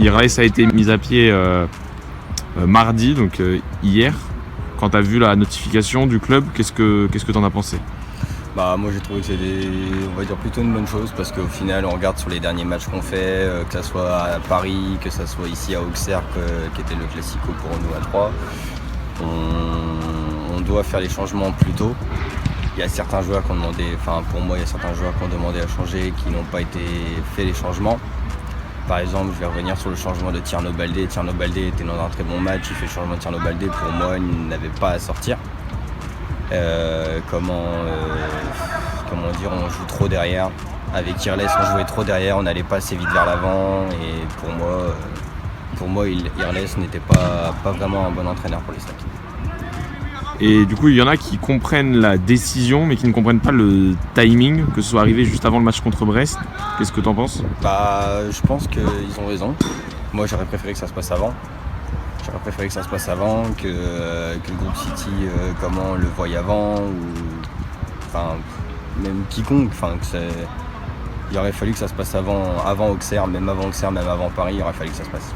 Irles a été mise à pied mardi, donc hier. Quand tu as vu la notification du club, qu'est-ce que tu en as pensé? Moi j'ai trouvé que c'était, on va dire, plutôt une bonne chose parce qu'au final on regarde sur les derniers matchs qu'on fait, que ça soit à Paris, que ça soit ici à Auxerre qui était le classico pour nous à 3, on doit faire les changements plus tôt. Il y a certains joueurs qui ont demandé, pour moi il y a certains joueurs qui ont demandé à changer qui n'ont pas été fait les changements. Par exemple, je vais revenir sur le changement de Tierno Baldé. Tierno Baldé était dans un très bon match, il fait le changement de Tierno Baldé. Pour moi, il n'avait pas à sortir. Comment dire, on joue trop derrière. Avec Irles, on jouait trop derrière, on n'allait pas assez vite vers l'avant. Et pour moi, Irles n'était pas vraiment un bon entraîneur pour les Sacs. Et du coup, il y en a qui comprennent la décision, mais qui ne comprennent pas le timing, que ce soit arrivé juste avant le match contre Brest. Qu'est-ce que tu en penses? Je pense qu'ils ont raison. Moi, j'aurais préféré que ça se passe avant. Que le groupe City, comment le voit avant, même quiconque. Il aurait fallu que ça se passe avant Auxerre, même avant Auxerre, même avant Paris, il aurait fallu que ça se passe.